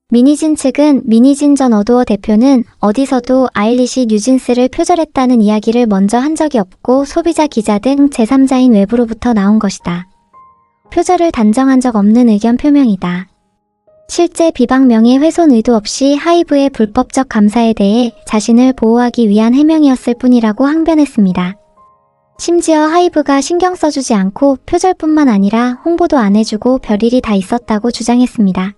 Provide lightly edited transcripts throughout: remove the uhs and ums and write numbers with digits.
미니진 측은 미니진 전 어도어 대표는 어디서도 아일리시 뉴진스를 표절했다는 이야기를 먼저 한 적이 없고 소비자 기자 등 제3자인 외부로부터 나온 것이다. 표절을 단정한 적 없는 의견 표명이다. 실제 비방 명예훼손 의도 없이 하이브의 불법적 감사에 대해 자신을 보호하기 위한 해명이었을 뿐이라고 항변했습니다. 심지어 하이브가 신경 써주지 않고 표절뿐만 아니라 홍보도 안 해주고 별일이 다 있었다고 주장했습니다.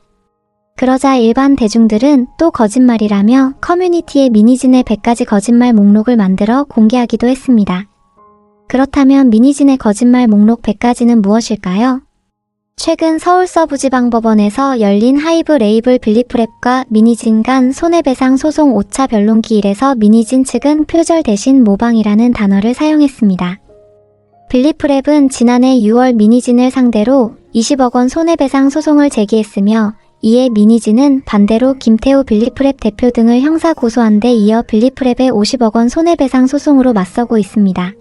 그러자 일반 대중들은 또 거짓말이라며 커뮤니티에 미니진의 100가지 거짓말 목록을 만들어 공개하기도 했습니다. 그렇다면 미니진의 거짓말 목록 100가지는 무엇일까요? 최근 서울서부지방법원에서 열린 하이브 레이블 빌리프랩과 미니진 간 손해배상 소송 5차 변론기 1에서 미니진 측은 표절 대신 모방이라는 단어를 사용했습니다. 빌리프랩은 지난해 6월 미니진을 상대로 20억 원 손해배상 소송을 제기했으며 이에 미니진은 반대로 김태우 빌리프랩 대표 등을 형사 고소한 데 이어 빌리프랩의 50억 원 손해배상 소송으로 맞서고 있습니다.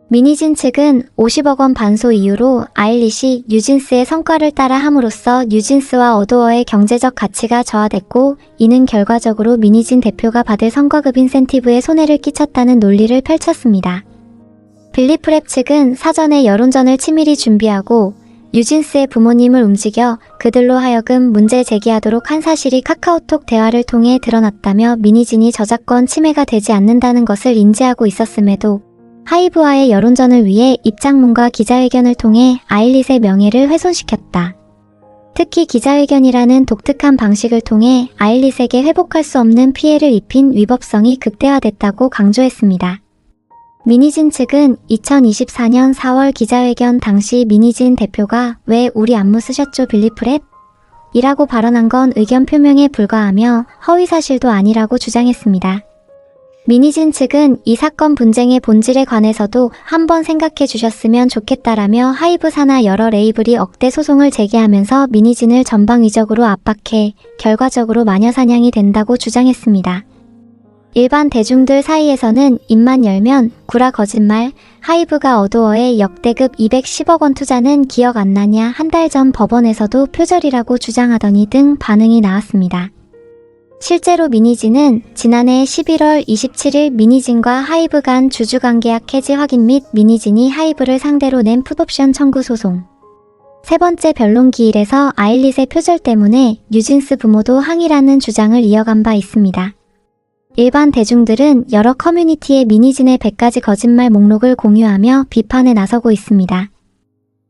미니진 측은 50억 원 반소 이유로 아일리시 뉴진스의 성과를 따라 함으로써 뉴진스와 어도어의 경제적 가치가 저하됐고 이는 결과적으로 미니진 대표가 받을 성과급 인센티브에 손해를 끼쳤다는 논리를 펼쳤습니다. 빌리프랩 측은 사전에 여론전을 치밀히 준비하고 뉴진스의 부모님을 움직여 그들로 하여금 문제 제기하도록 한 사실이 카카오톡 대화를 통해 드러났다며 미니진이 저작권 침해가 되지 않는다는 것을 인지하고 있었음에도 하이브와의 여론전을 위해 입장문과 기자회견을 통해 아일릿의 명예를 훼손시켰다. 특히 기자회견이라는 독특한 방식을 통해 아일릿에게 회복할 수 없는 피해를 입힌 위법성이 극대화됐다고 강조했습니다. 미니진 측은 2024년 4월 기자회견 당시 미니진 대표가 왜 우리 안무 쓰셨죠 빌리프랩? 이라고 발언한 건 의견 표명에 불과하며 허위사실도 아니라고 주장했습니다. 미니진 측은 이 사건 분쟁의 본질에 관해서도 한번 생각해 주셨으면 좋겠다라며 하이브 산하 여러 레이블이 억대 소송을 제기하면서 미니진을 전방위적으로 압박해 결과적으로 마녀사냥이 된다고 주장했습니다. 일반 대중들 사이에서는 입만 열면 구라 거짓말, 하이브가 어도어에 역대급 210억 원 투자는 기억 안 나냐 한 달 전 법원에서도 표절이라고 주장하더니 등 반응이 나왔습니다. 실제로 미니진은 지난해 11월 27일 미니진과 하이브 간 주주관계약 해지 확인 및 미니진이 하이브를 상대로 낸 풋옵션 청구 소송. 세 번째 변론기 1에서 아일릿의 표절 때문에 뉴진스 부모도 항의라는 주장을 이어간 바 있습니다. 일반 대중들은 여러 커뮤니티에 미니진의 100가지 거짓말 목록을 공유하며 비판에 나서고 있습니다.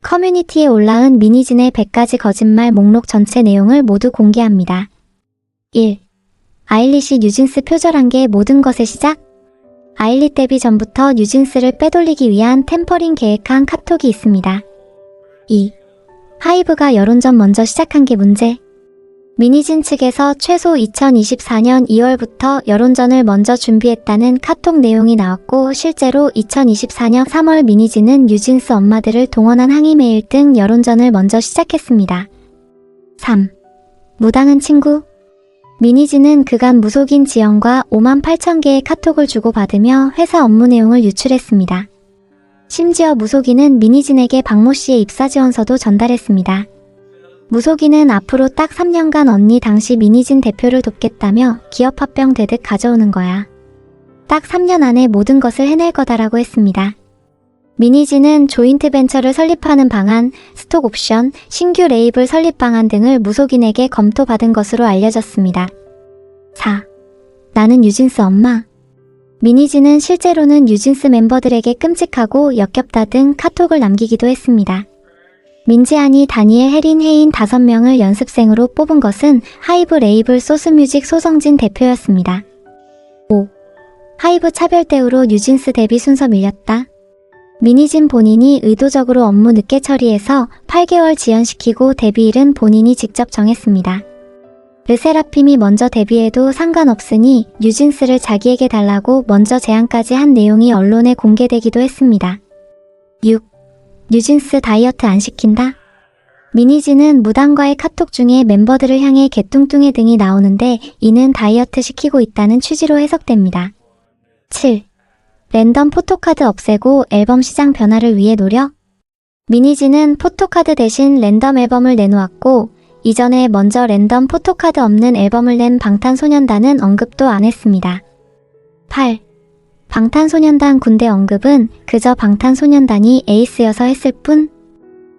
커뮤니티에 올라온 미니진의 100가지 거짓말 목록 전체 내용을 모두 공개합니다. 1. 아일릿이 뉴진스 표절한 게 모든 것의 시작? 아일릿 데뷔 전부터 뉴진스를 빼돌리기 위한 템퍼링 계획한 카톡이 있습니다. 2. 하이브가 여론전 먼저 시작한 게 문제? 미니진 측에서 최소 2024년 2월부터 여론전을 먼저 준비했다는 카톡 내용이 나왔고 실제로 2024년 3월 미니진은 뉴진스 엄마들을 동원한 항의 메일 등 여론전을 먼저 시작했습니다. 3. 무당은 친구? 미니진은 그간 무속인 지연과 5만 8천 개의 카톡을 주고받으며 회사 업무 내용을 유출했습니다. 심지어 무속인은 미니진에게 박모 씨의 입사 지원서도 전달했습니다. 무속인은 앞으로 딱 3년간 언니 당시 미니진 대표를 돕겠다며 기업 합병 되듯 가져오는 거야. 딱 3년 안에 모든 것을 해낼 거다라고 했습니다. 미니진은 조인트 벤처를 설립하는 방안, 스톡 옵션, 신규 레이블 설립 방안 등을 무속인에게 검토받은 것으로 알려졌습니다. 4. 나는 뉴진스 엄마. 미니진은 실제로는 뉴진스 멤버들에게 끔찍하고 역겹다 등 카톡을 남기기도 했습니다. 민지안이 다니엘 혜린 혜인 5명을 연습생으로 뽑은 것은 하이브 레이블 소스뮤직 소성진 대표였습니다. 5. 하이브 차별 대우로 뉴진스 데뷔 순서 밀렸다. 미니진 본인이 의도적으로 업무 늦게 처리해서 8개월 지연시키고 데뷔일은 본인이 직접 정했습니다. 르세라핌이 먼저 데뷔해도 상관없으니 뉴진스를 자기에게 달라고 먼저 제안까지 한 내용이 언론에 공개되기도 했습니다. 6. 뉴진스 다이어트 안 시킨다? 미니진은 무당과의 카톡 중에 멤버들을 향해 개뚱뚱해 등이 나오는데 이는 다이어트 시키고 있다는 취지로 해석됩니다. 7. 랜덤 포토카드 없애고 앨범 시장 변화를 위해 노력? 미니진은 포토카드 대신 랜덤 앨범을 내놓았고 이전에 먼저 랜덤 포토카드 없는 앨범을 낸 방탄소년단은 언급도 안 했습니다. 8. 방탄소년단 군대 언급은 그저 방탄소년단이 에이스여서 했을 뿐.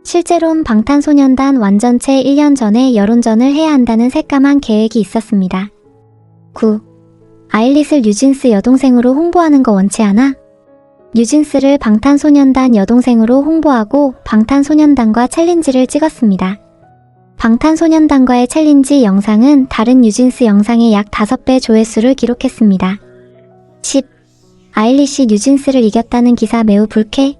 실제론 방탄소년단 완전체 1년 전에 여론전을 해야 한다는 새까만 계획이 있었습니다. 9. 아일릿을 뉴진스 여동생으로 홍보하는 거 원치 않아? 뉴진스를 방탄소년단 여동생으로 홍보하고 방탄소년단과 챌린지를 찍었습니다. 방탄소년단과의 챌린지 영상은 다른 뉴진스 영상의 약 5배 조회수를 기록했습니다. 10. 아일릿이 뉴진스를 이겼다는 기사 매우 불쾌.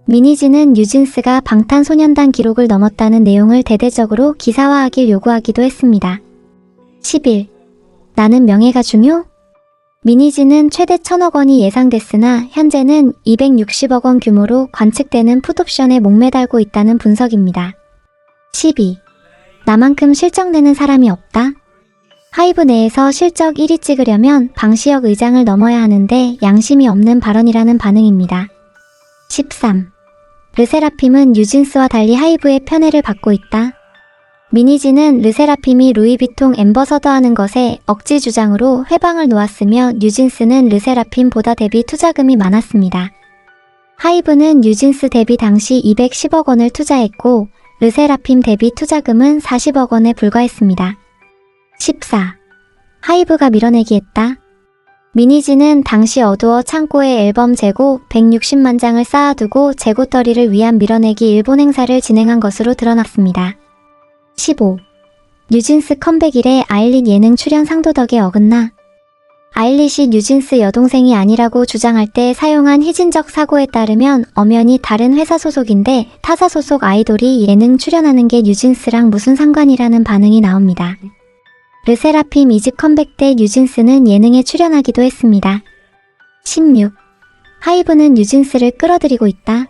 미니지는 뉴진스가 방탄소년단 기록을 넘었다는 내용을 대대적으로 기사화하길 요구하기도 했습니다. 11. 나는 명예가 중요? 미니지는 최대 1,000억 원이 예상됐으나 현재는 260억 원 규모로 관측되는 풋옵션에 목매달고 있다는 분석입니다. 12. 나만큼 실적 내는 사람이 없다. 하이브 내에서 실적 1위 찍으려면 방시혁 의장을 넘어야 하는데 양심이 없는 발언이라는 반응입니다. 13. 르세라핌은 뉴진스와 달리 하이브의 편애를 받고 있다. 미니지는 르세라핌이 루이비통 앰버서더하는 것에 억지 주장으로 회방을 놓았으며 뉴진스는 르세라핌보다 대비 투자금이 많았습니다. 하이브는 뉴진스 데뷔 당시 210억 원을 투자했고 르세라핌 데뷔 투자금은 40억 원에 불과했습니다. 14. 하이브가 밀어내기 했다. 미니지는 당시 어두워 창고에 앨범 재고 160만 장을 쌓아두고 재고떨이를 위한 밀어내기 일본 행사를 진행한 것으로 드러났습니다. 15. 뉴진스 컴백 이래 아일릿 예능 출연 상도덕에 어긋나. 아일릿이 뉴진스 여동생이 아니라고 주장할 때 사용한 희진적 사고에 따르면 엄연히 다른 회사 소속인데 타사 소속 아이돌이 예능 출연하는 게 뉴진스랑 무슨 상관이라는 반응이 나옵니다. 르세라핌 2집 컴백 때 뉴진스는 예능에 출연하기도 했습니다. 16. 하이브는 뉴진스를 끌어들이고 있다.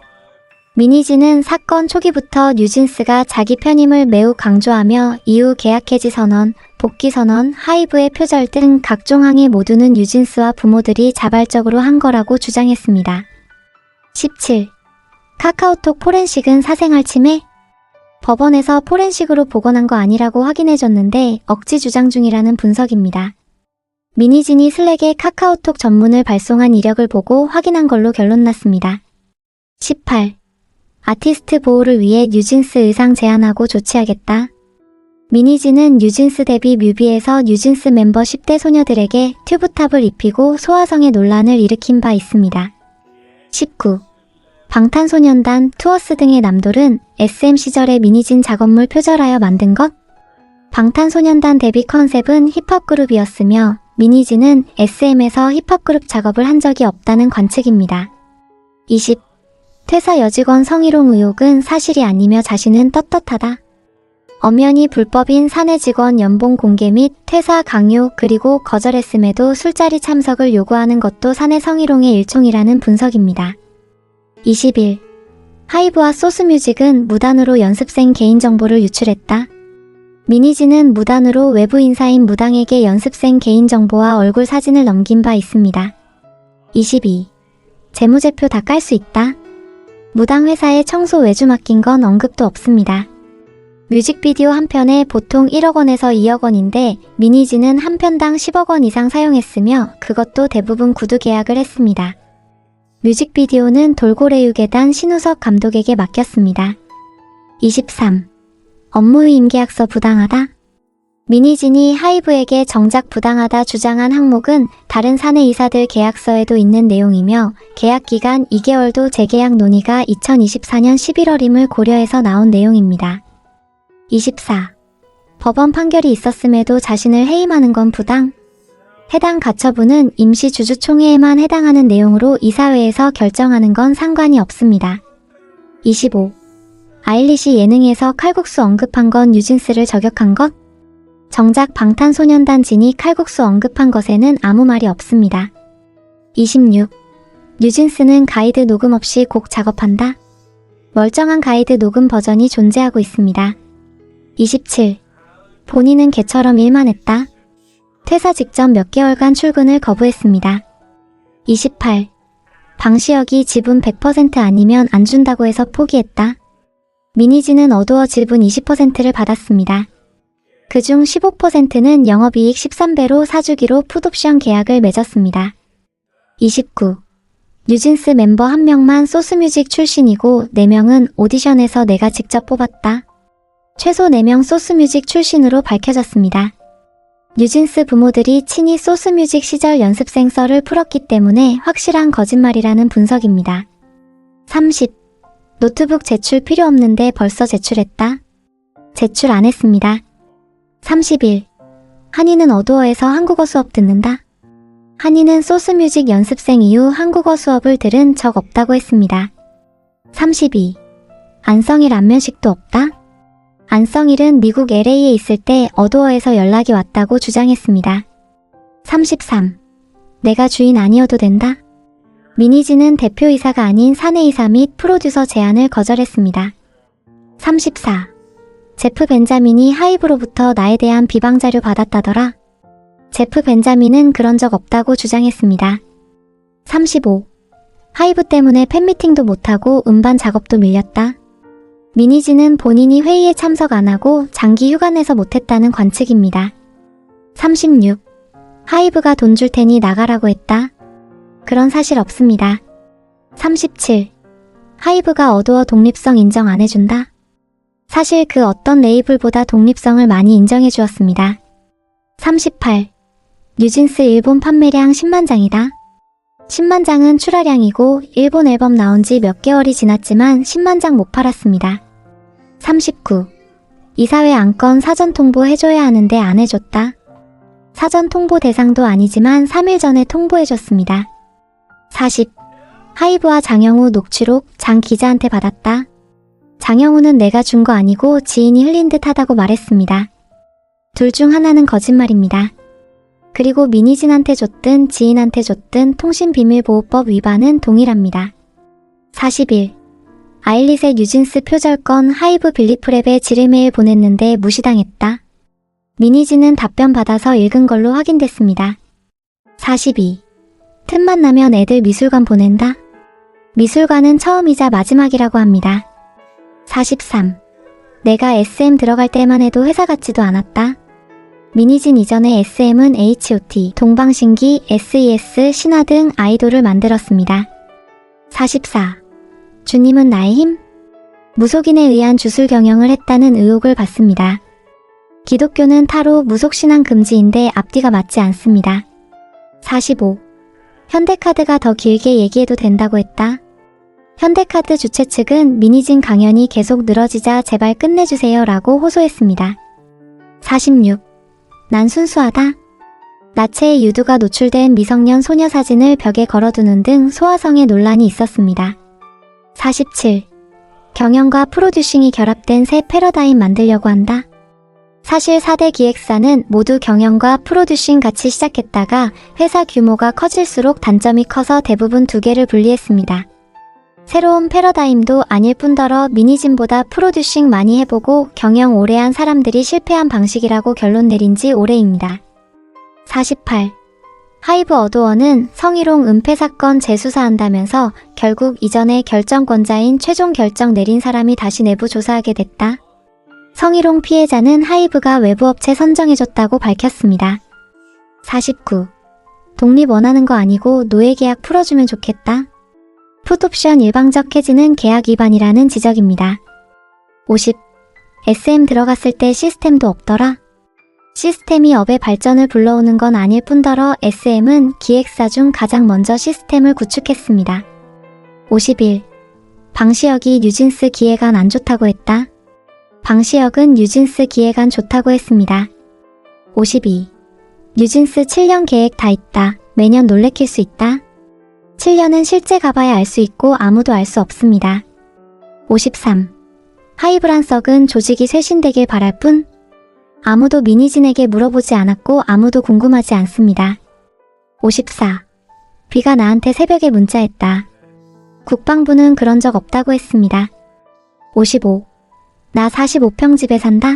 미니지는 사건 초기부터 뉴진스가 자기 편임을 매우 강조하며 이후 계약 해지 선언, 복귀 선언, 하이브의 표절 등 각종 항의 모두는 뉴진스와 부모들이 자발적으로 한 거라고 주장했습니다. 17. 카카오톡 포렌식은 사생활 침해? 법원에서 포렌식으로 복원한 거 아니라고 확인해줬는데 억지 주장 중이라는 분석입니다. 미니진이 슬랙에 카카오톡 전문을 발송한 이력을 보고 확인한 걸로 결론났습니다. 18. 아티스트 보호를 위해 뉴진스 의상 제한하고 조치하겠다. 미니지는 뉴진스 데뷔 뮤비에서 뉴진스 멤버 10대 소녀들에게 튜브탑을 입히고 소아성애 논란을 일으킨 바 있습니다. 19. 방탄소년단, 투어스 등의 남돌은 SM 시절의 미니진 작업물 표절하여 만든 것? 방탄소년단 데뷔 컨셉은 힙합 그룹이었으며 미니진은 SM에서 힙합 그룹 작업을 한 적이 없다는 관측입니다. 20. 퇴사 여직원 성희롱 의혹은 사실이 아니며 자신은 떳떳하다. 엄연히 불법인 사내 직원 연봉 공개 및 퇴사 강요 그리고 거절했음에도 술자리 참석을 요구하는 것도 사내 성희롱의 일종이라는 분석입니다. 21. 하이브와 소스뮤직은 무단으로 연습생 개인정보를 유출했다. 미니지는 무단으로 외부 인사인 무당에게 연습생 개인정보와 얼굴 사진을 넘긴 바 있습니다. 22. 재무제표 다 깔 수 있다. 무당 회사에 청소 외주 맡긴 건 언급도 없습니다. 뮤직비디오 한 편에 보통 1억 원에서 2억 원인데 미니지는 한 편당 10억 원 이상 사용했으며 그것도 대부분 구두 계약을 했습니다. 뮤직비디오는 돌고래유계단 신우석 감독에게 맡겼습니다. 23. 업무위임 계약서 부당하다. 미니진이 하이브에게 정작 부당하다 주장한 항목은 다른 사내 이사들 계약서에도 있는 내용이며 계약 기간 2개월도 재계약 논의가 2024년 11월임을 고려해서 나온 내용입니다. 24. 법원 판결이 있었음에도 자신을 해임하는 건 부당. 해당 가처분은 임시 주주총회에만 해당하는 내용으로 이사회에서 결정하는 건 상관이 없습니다. 25. 아일릿이 예능에서 칼국수 언급한 건 뉴진스를 저격한 것? 정작 방탄소년단 진이 칼국수 언급한 것에는 아무 말이 없습니다. 26. 뉴진스는 가이드 녹음 없이 곡 작업한다. 멀쩡한 가이드 녹음 버전이 존재하고 있습니다. 27. 본인은 개처럼 일만 했다. 퇴사 직전 몇 개월간 출근을 거부했습니다. 28. 방시혁이 지분 100% 아니면 안 준다고 해서 포기했다. 미니지는 어두워 지분 20%를 받았습니다. 그중 15%는 영업이익 13배로 사주기로 풋옵션 계약을 맺었습니다. 29. 뉴진스 멤버 1명만 소스뮤직 출신이고 4명은 오디션에서 내가 직접 뽑았다. 최소 4명 소스뮤직 출신으로 밝혀졌습니다. 뉴진스 부모들이 친히 소스뮤직 시절 연습생 썰을 풀었기 때문에 확실한 거짓말이라는 분석입니다. 30. 노트북 제출 필요 없는데 벌써 제출했다. 제출 안 했습니다. 31. 한이는 어두어에서 한국어 수업 듣는다. 한이는 소스뮤직 연습생 이후 한국어 수업을 들은 적 없다고 했습니다. 32. 안성일 안면식도 없다. 안성일은 미국 LA에 있을 때 어두어에서 연락이 왔다고 주장했습니다. 33. 내가 주인 아니어도 된다. 미니진은 대표이사가 아닌 사내이사 및 프로듀서 제안을 거절했습니다. 34. 제프 벤자민이 하이브로부터 나에 대한 비방자료 받았다더라. 제프 벤자민은 그런 적 없다고 주장했습니다. 35. 하이브 때문에 팬미팅도 못하고 음반 작업도 밀렸다. 미니진은 본인이 회의에 참석 안하고 장기 휴가 내서 못했다는 관측입니다. 36. 하이브가 돈 줄 테니 나가라고 했다. 그런 사실 없습니다. 37. 하이브가 어두어 독립성 인정 안 해준다. 사실 그 어떤 레이블보다 독립성을 많이 인정해 주었습니다. 38. 뉴진스 일본 판매량 10만 장이다. 10만 장은 출하량이고 일본 앨범 나온 지 몇 개월이 지났지만 10만 장 못 팔았습니다. 39. 이사회 안건 사전 통보 해줘야 하는데 안 해줬다. 사전 통보 대상도 아니지만 3일 전에 통보해줬습니다. 40. 하이브와 장영우 녹취록 장 기자한테 받았다. 장영우는 내가 준 거 아니고 지인이 흘린 듯 하다고 말했습니다. 둘 중 하나는 거짓말입니다. 그리고 미니진한테 줬든 지인한테 줬든 통신비밀보호법 위반은 동일합니다. 41. 아일릿의 뉴진스 표절건 하이브 빌리프랩에 지르메일 보냈는데 무시당했다. 미니진은 답변 받아서 읽은 걸로 확인됐습니다. 42. 틈만 나면 애들 미술관 보낸다. 미술관은 처음이자 마지막이라고 합니다. 43. 내가 SM 들어갈 때만 해도 회사 같지도 않았다. 미니진 이전에 SM은 H.O.T, 동방신기, SES, 신화 등 아이돌을 만들었습니다. 44. 주님은 나의 힘? 무속인에 의한 주술 경영을 했다는 의혹을 받습니다. 기독교는 타로 무속신앙 금지인데 앞뒤가 맞지 않습니다. 45. 현대카드가 더 길게 얘기해도 된다고 했다. 현대카드 주최 측은 미니진 강연이 계속 늘어지자 제발 끝내주세요 라고 호소했습니다. 46. 난 순수하다. 나체의 유두가 노출된 미성년 소녀 사진을 벽에 걸어두는 등 소아성애 논란이 있었습니다. 47. 경영과 프로듀싱이 결합된 새 패러다임 만들려고 한다. 사실 4대 기획사는 모두 경영과 프로듀싱 같이 시작했다가 회사 규모가 커질수록 단점이 커서 대부분 2개를 분리했습니다. 새로운 패러다임도 아닐 뿐더러 미니진보다 프로듀싱 많이 해보고 경영 오래 한 사람들이 실패한 방식이라고 결론 내린 지 오래입니다. 48. 하이브 어도어는 성희롱 은폐 사건 재수사한다면서 결국 이전에 결정권자인 최종 결정 내린 사람이 다시 내부 조사하게 됐다. 성희롱 피해자는 하이브가 외부 업체 선정해줬다고 밝혔습니다. 49. 독립 원하는 거 아니고 노예 계약 풀어주면 좋겠다. 풋옵션 일방적 해지는 계약 위반이라는 지적입니다. 50. SM 들어갔을 때 시스템도 없더라. 시스템이 업의 발전을 불러오는 건 아닐 뿐더러 SM은 기획사 중 가장 먼저 시스템을 구축했습니다. 51. 방시혁이 뉴진스 기획안 안 좋다고 했다. 방시혁은 뉴진스 기획안 좋다고 했습니다. 52. 뉴진스 7년 계획 다 있다. 매년 놀래킬 수 있다. 7년은 실제 가봐야 알 수 있고 아무도 알 수 없습니다. 53. 하이브란 썩은 조직이 쇄신되길 바랄 뿐 아무도 미니진에게 물어보지 않았고 아무도 궁금하지 않습니다. 54. 비가 나한테 새벽에 문자했다. 국방부는 그런 적 없다고 했습니다. 55. 나 45평 집에 산다.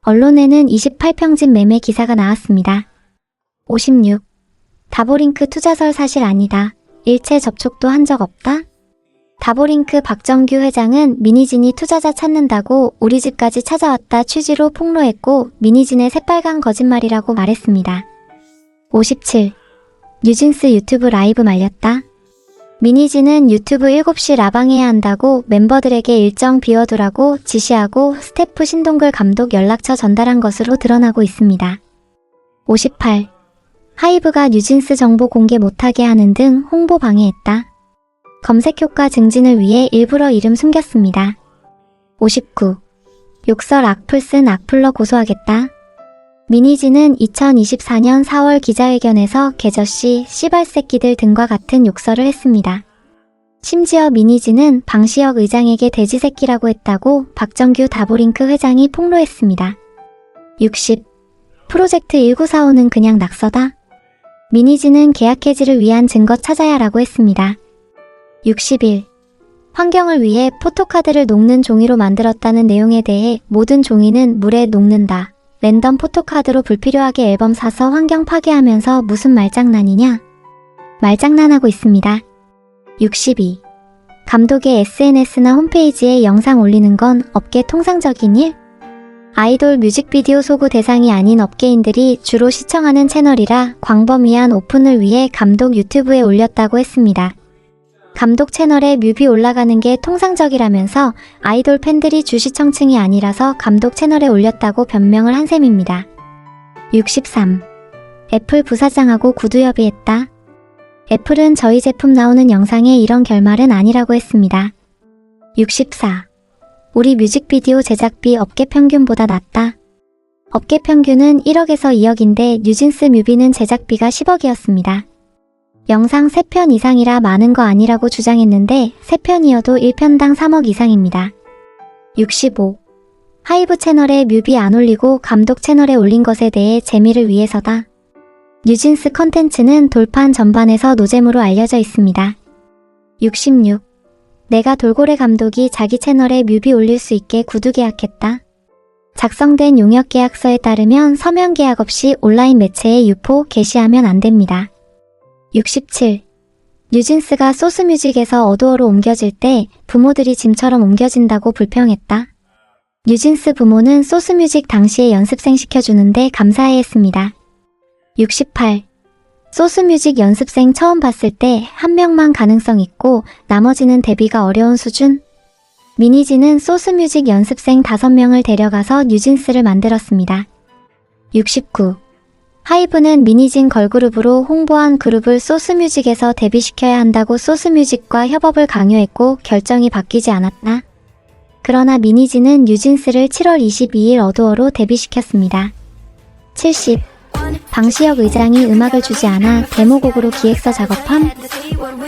언론에는 28평 집 매매 기사가 나왔습니다. 56. 다보링크 투자설 사실 아니다. 일체 접촉도 한 적 없다. 다보링크 박정규 회장은 미니진이 투자자 찾는다고 우리 집까지 찾아왔다 취지로 폭로했고 미니진의 새빨간 거짓말이라고 말했습니다. 57. 뉴진스 유튜브 라이브 말렸다. 미니진은 유튜브 7시 라방해야 한다고 멤버들에게 일정 비워두라고 지시하고 스태프 신동글 감독 연락처 전달한 것으로 드러나고 있습니다. 58. 하이브가 뉴진스 정보 공개 못하게 하는 등 홍보 방해했다. 검색 효과 증진을 위해 일부러 이름 숨겼습니다. 59. 욕설 악플 쓴 악플러 고소하겠다. 미니진은 2024년 4월 기자회견에서 개저씨, 씨발새끼들 등과 같은 욕설을 했습니다. 심지어 미니진은 방시혁 의장에게 돼지새끼라고 했다고 박정규 다보링크 회장이 폭로했습니다. 60. 프로젝트 1945는 그냥 낙서다. 미니진은 계약 해지를 위한 증거 찾아야 라고 했습니다. 61. 환경을 위해 포토카드를 녹는 종이로 만들었다는 내용에 대해 모든 종이는 물에 녹는다. 랜덤 포토카드로 불필요하게 앨범 사서 환경 파괴하면서 무슨 말장난이냐? 말장난하고 있습니다. 62. 감독의 SNS나 홈페이지에 영상 올리는 건 업계 통상적인 일? 아이돌 뮤직비디오 소구 대상이 아닌 업계인들이 주로 시청하는 채널이라 광범위한 오픈을 위해 감독 유튜브에 올렸다고 했습니다. 감독 채널에 뮤비 올라가는 게 통상적이라면서 아이돌 팬들이 주시청층이 아니라서 감독 채널에 올렸다고 변명을 한 셈입니다. 63. 애플 부사장하고 구두 협의했다. 애플은 저희 제품 나오는 영상에 이런 결말은 아니라고 했습니다. 64. 우리 뮤직비디오 제작비 업계 평균보다 낮다. 업계 평균은 1억에서 2억인데 뉴진스 뮤비는 제작비가 10억이었습니다. 영상 3편 이상이라 많은 거 아니라고 주장했는데 3편이어도 1편당 3억 이상입니다. 65. 하이브 채널에 뮤비 안 올리고 감독 채널에 올린 것에 대해 재미를 위해서다. 뉴진스 컨텐츠는 돌판 전반에서 노잼으로 알려져 있습니다. 66. 내가 돌고래 감독이 자기 채널에 뮤비 올릴 수 있게 구두 계약했다. 작성된 용역 계약서에 따르면 서면 계약 없이 온라인 매체에 유포, 게시하면 안 됩니다. 67. 뉴진스가 소스뮤직에서 어두어로 옮겨질 때 부모들이 짐처럼 옮겨진다고 불평했다. 뉴진스 부모는 소스뮤직 당시에 연습생 시켜주는데 감사해했습니다. 68. 소스뮤직 연습생 처음 봤을 때 한 명만 가능성 있고 나머지는 데뷔가 어려운 수준? 미니진은 소스뮤직 연습생 5명을 데려가서 뉴진스를 만들었습니다. 69. 하이브는 미니진 걸그룹으로 홍보한 그룹을 소스뮤직에서 데뷔시켜야 한다고 소스뮤직과 협업을 강요했고 결정이 바뀌지 않았다. 그러나 미니진은 뉴진스를 7월 22일 어두어로 데뷔시켰습니다. 70. 방시혁 의장이 음악을 주지 않아 데모곡으로 기획서 작업함?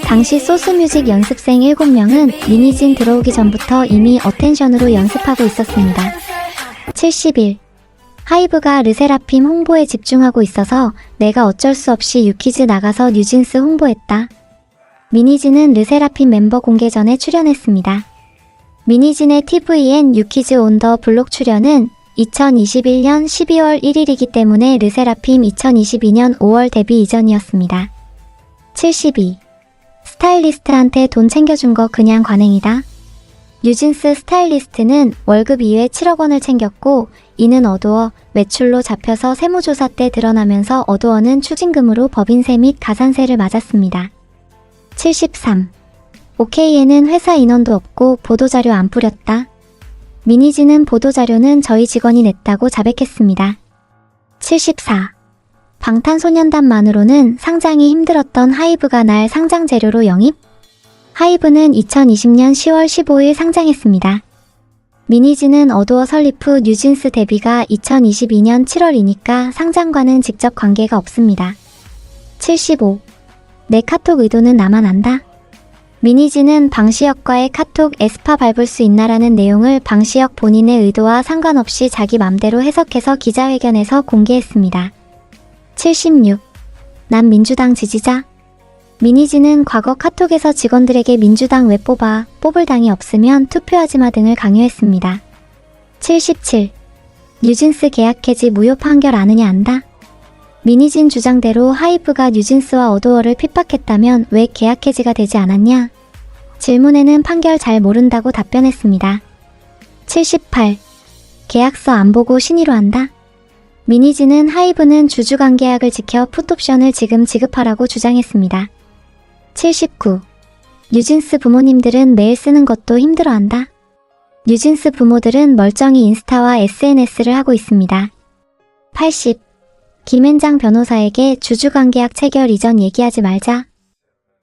당시 소스뮤직 연습생 7명은 미니진 들어오기 전부터 이미 어텐션으로 연습하고 있었습니다. 71. 하이브가 르세라핌 홍보에 집중하고 있어서 내가 어쩔 수 없이 유키즈 나가서 뉴진스 홍보했다. 미니진은 르세라핌 멤버 공개 전에 출연했습니다. 미니진의 TVN 유키즈 온 더 블록 출연은 2021년 12월 1일이기 때문에 르세라핌 2022년 5월 데뷔 이전이었습니다. 72. 스타일리스트한테 돈 챙겨준 거 그냥 관행이다. 뉴진스 스타일리스트는 월급 이외 7억 원을 챙겼고 이는 어두어 매출로 잡혀서 세무조사 때 드러나면서 어두어는 추징금으로 법인세 및 가산세를 맞았습니다. 73. OK에는 회사 인원도 없고 보도자료 안 뿌렸다. 미니진은 보도자료는 저희 직원이 냈다고 자백했습니다. 74. 방탄소년단만으로는 상장이 힘들었던 하이브가 날 상장 재료로 영입? 하이브는 2020년 10월 15일 상장했습니다. 미니진은 어두어 설립 후 뉴진스 데뷔가 2022년 7월이니까 상장과는 직접 관계가 없습니다. 75. 내 카톡 의도는 나만 안다. 미니진은 방시혁과의 카톡 에스파 밟을 수 있나라는 내용을 방시혁 본인의 의도와 상관없이 자기 맘대로 해석해서 기자회견에서 공개했습니다. 76. 난 민주당 지지자. 미니진은 과거 카톡에서 직원들에게 민주당 왜 뽑아, 뽑을 당이 없으면 투표하지 마 등을 강요했습니다. 77. 뉴진스 계약 해지 무효 판결 아느냐 안다? 미니진 주장대로 하이브가 뉴진스와 어두어를 핍박했다면 왜 계약 해지가 되지 않았냐? 질문에는 판결 잘 모른다고 답변했습니다. 78. 계약서 안 보고 신의로 한다? 미니진은 하이브는 주주관계약을 지켜 풋옵션을 지금 지급하라고 주장했습니다. 79. 뉴진스 부모님들은 매일 쓰는 것도 힘들어한다? 뉴진스 부모들은 멀쩡히 인스타와 SNS를 하고 있습니다. 80. 김앤장 변호사에게 주주관계약 체결 이전 얘기하지 말자.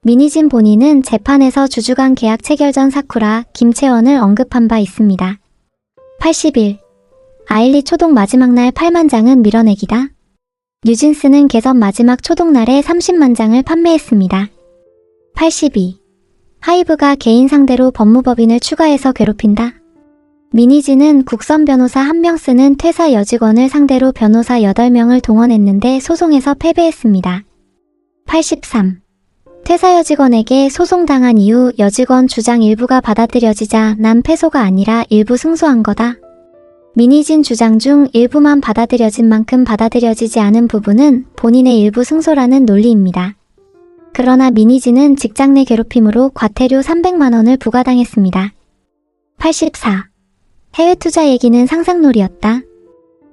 미니진 본인은 재판에서 주주간 계약 체결 전 사쿠라, 김채원을 언급한 바 있습니다. 81. 아일리 초동 마지막 날 8만 장은 밀어내기다. 뉴진스는 개선 마지막 초동날에 30만 장을 판매했습니다. 82. 하이브가 개인 상대로 법무법인을 추가해서 괴롭힌다. 미니진은 국선 변호사 1명 쓰는 퇴사 여직원을 상대로 변호사 8명을 동원했는데 소송에서 패배했습니다. 83. 퇴사 여직원에게 소송당한 이후 여직원 주장 일부가 받아들여지자 난 패소가 아니라 일부 승소한 거다. 미니진 주장 중 일부만 받아들여진 만큼 받아들여지지 않은 부분은 본인의 일부 승소라는 논리입니다. 그러나 미니진은 직장 내 괴롭힘으로 과태료 300만 원을 부과당했습니다. 84. 해외 투자 얘기는 상상놀이였다.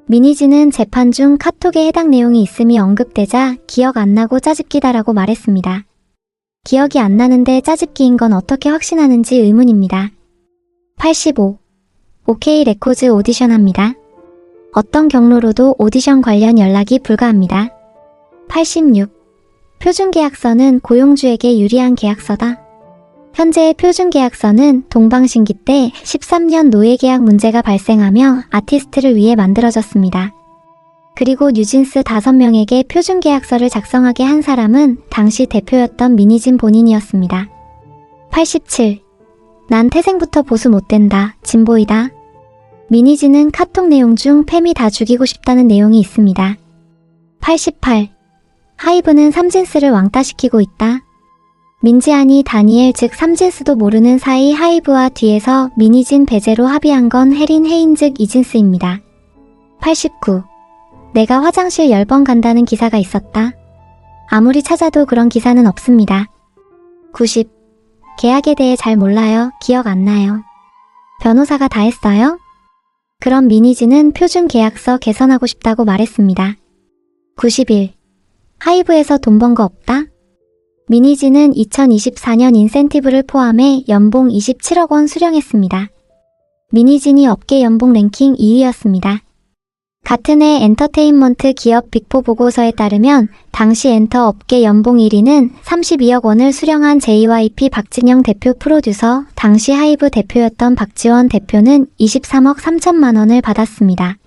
미니진은 재판 중 카톡에 해당 내용이 있음이 언급되자 기억 안 나고 짜집기다라고 말했습니다. 기억이 안 나는데 짜집기인 건 어떻게 확신하는지 의문입니다. 85. OK 레코즈 오디션 합니다. 어떤 경로로도 오디션 관련 연락이 불가합니다. 86. 표준계약서는 고용주에게 유리한 계약서다. 현재의 표준계약서는 동방신기 때 13년 노예계약 문제가 발생하며 아티스트를 위해 만들어졌습니다. 그리고 뉴진스 5명에게 표준계약서를 작성하게 한 사람은 당시 대표였던 미니진 본인이었습니다. 87. 난 태생부터 보수 못된다. 진보이다. 미니진은 카톡 내용 중 팸이 다 죽이고 싶다는 내용이 있습니다. 88. 하이브는 삼진스를 왕따시키고 있다. 민지안이 다니엘 즉 삼진스도 모르는 사이 하이브와 뒤에서 미니진 배제로 합의한 건 해린 헤인 즉 이진스입니다. 89. 내가 화장실 10번 간다는 기사가 있었다. 아무리 찾아도 그런 기사는 없습니다. 90. 계약에 대해 잘 몰라요. 기억 안 나요. 변호사가 다 했어요? 그럼 미니진은 표준 계약서 개선하고 싶다고 말했습니다. 91. 하이브에서 돈 번 거 없다? 미니진은 2024년 인센티브를 포함해 연봉 27억 원 수령했습니다. 미니진이 업계 연봉 랭킹 2위였습니다. 같은 해 엔터테인먼트 기업 빅4 보고서에 따르면 당시 엔터 업계 연봉 1위는 32억 원을 수령한 JYP 박진영 대표 프로듀서, 당시 하이브 대표였던 박지원 대표는 23억 3천만 원을 받았습니다.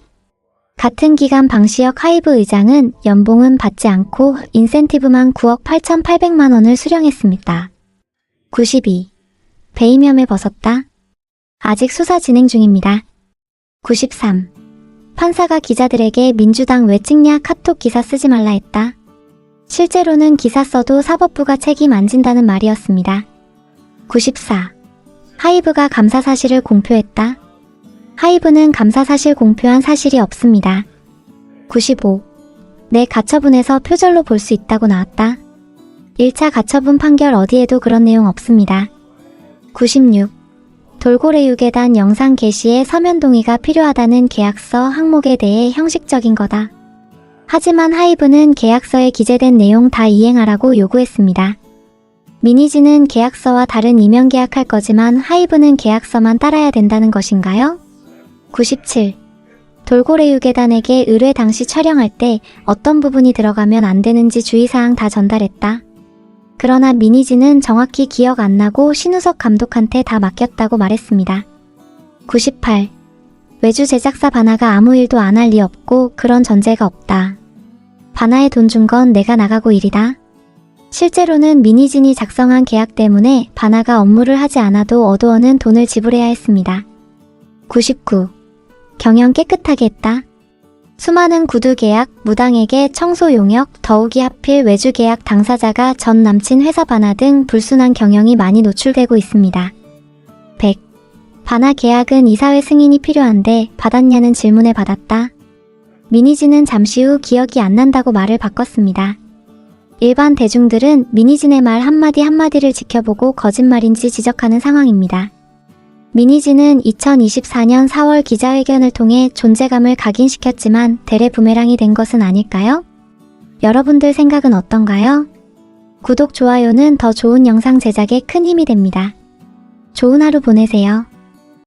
같은 기간 방시혁 하이브 의장은 연봉은 받지 않고 인센티브만 9억 8,800만 원을 수령했습니다. 92. 배임 혐의 벗었다. 아직 수사 진행 중입니다. 93. 판사가 기자들에게 민주당 왜 찍냐 카톡 기사 쓰지 말라 했다. 실제로는 기사 써도 사법부가 책임 안 진다는 말이었습니다. 94. 하이브가 감사 사실을 공표했다. 하이브는 감사 사실 공표한 사실이 없습니다. 95. 내 가처분에서 표절로 볼 수 있다고 나왔다. 1차 가처분 판결 어디에도 그런 내용 없습니다. 96. 돌고래 유괴단 영상 게시에 서면 동의가 필요하다는 계약서 항목에 대해 형식적인 거다. 하지만 하이브는 계약서에 기재된 내용 다 이행하라고 요구했습니다. 미니진은 계약서와 다른 이면 계약할 거지만 하이브는 계약서만 따라야 된다는 것인가요? 97. 돌고래 유괴단에게 의뢰 당시 촬영할 때 어떤 부분이 들어가면 안 되는지 주의사항 다 전달했다. 그러나 미니진은 정확히 기억 안 나고 신우석 감독한테 다 맡겼다고 말했습니다. 98. 외주 제작사 바나가 아무 일도 안 할 리 없고 그런 전제가 없다. 바나에 돈 준 건 내가 나가고 일이다. 실제로는 미니진이 작성한 계약 때문에 바나가 업무를 하지 않아도 어도어는 돈을 지불해야 했습니다. 99. 경영 깨끗하게 했다. 수많은 구두 계약, 무당에게 청소 용역, 더욱이 하필 외주 계약 당사자가 전 남친 회사 바나 등 불순한 경영이 많이 노출되고 있습니다. 100. 바나 계약은 이사회 승인이 필요한데 받았냐는 질문에 받았다. 미니진은 잠시 후 기억이 안 난다고 말을 바꿨습니다. 일반 대중들은 미니진의 말 한마디 한마디를 지켜보고 거짓말인지 지적하는 상황입니다. 미니진은 2024년 4월 기자회견을 통해 존재감을 각인시켰지만 대래 부메랑이 된 것은 아닐까요? 여러분들 생각은 어떤가요? 구독, 좋아요는 더 좋은 영상 제작에 큰 힘이 됩니다. 좋은 하루 보내세요.